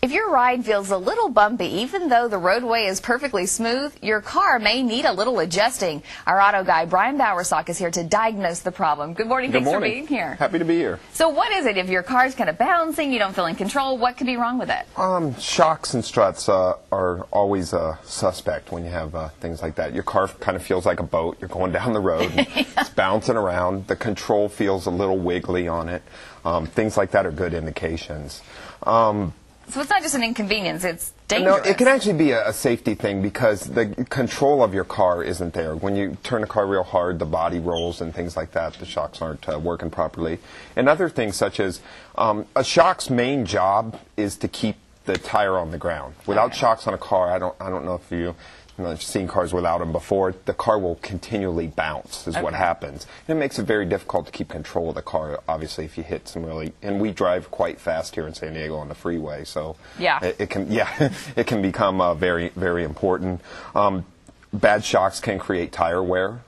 If your ride feels a little bumpy, even though the roadway is perfectly smooth, your car may need a little adjusting. Our auto guy, Brian Bowersock, is here to diagnose the problem. Good morning. Thanks for being here. Happy to be here. So what is it? If your car's kind of bouncing, you don't feel in control, what could be wrong with it? Shocks and struts are always a suspect when you have things like that. Your car kind of feels like a boat. You're going down the road. And it's bouncing around. The control feels a little wiggly on it. Things like that are good indications. So it's not just an inconvenience, it's dangerous. No, it can actually be a safety thing because the control of your car isn't there. When you turn the car real hard, the body rolls and things like that. The shocks aren't working properly. And other things such as a shock's main job is to keep the tire on the ground. Without shocks on a car, I don't know if you've seen cars without them before, the car will continually bounce is what happens. And it makes it very difficult to keep control of the car, obviously, if you hit some really, and we drive quite fast here in San Diego on the freeway, so it can become very, very important. Bad shocks can create tire wear.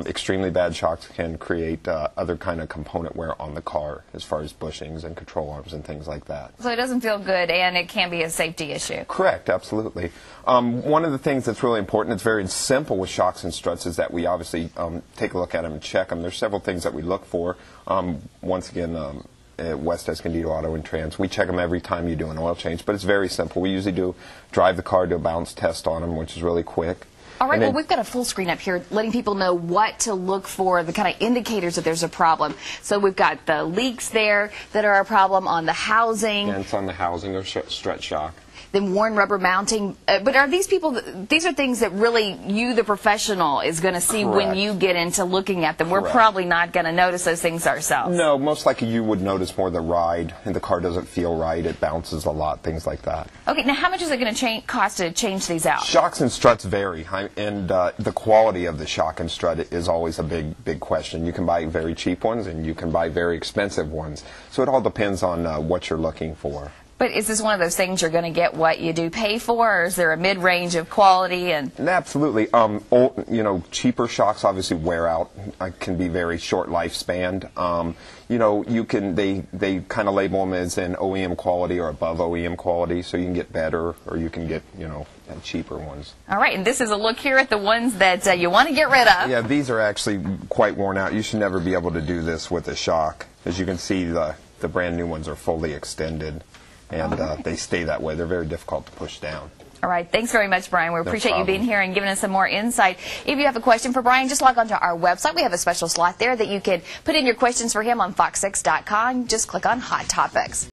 Extremely bad shocks can create other kind of component wear on the car as far as bushings and control arms and things like that. So it doesn't feel good and it can be a safety issue. Correct, absolutely. One of the things that's really important, it's very simple with shocks and struts, is that we obviously take a look at them and check them. There's several things that we look for. Once again, at West Escondido Auto and Trans, we check them every time you do an oil change, but it's very simple. We usually drive the car, do a bounce test on them, which is really quick. All right, well, we've got a full screen up here letting people know what to look for, the kind of indicators that there's a problem. So we've got the leaks there that are a problem on the housing. Dents on the housing or strut shock. Then worn rubber mounting. But are these people, these are things that really you, the professional, is going to see when you get into looking at them. We're probably not going to notice those things ourselves. No, most likely you would notice more the ride, and the car doesn't feel right, it bounces a lot, things like that. Okay, now how much is it going to cost to change these out? Shocks and struts vary, and the quality of the shock and strut is always a big question. You can buy very cheap ones, and you can buy very expensive ones. So it all depends on what you're looking for. But is this one of those things you're going to get what you do pay for, or is there a mid-range of quality? And absolutely. Cheaper shocks obviously wear out, can be very short lifespan. They kind of label them as an OEM quality or above OEM quality, so you can get better or you can get, cheaper ones. All right, and this is a look here at the ones that you want to get rid of. Yeah, these are actually quite worn out. You should never be able to do this with a shock. As you can see, the brand new ones are fully extended. And they stay that way. They're very difficult to push down. All right. Thanks very much, Brian. We appreciate you being here and giving us some more insight. If you have a question for Brian, just log on to our website. We have a special slot there that you can put in your questions for him on fox6.com. Just click on Hot Topics.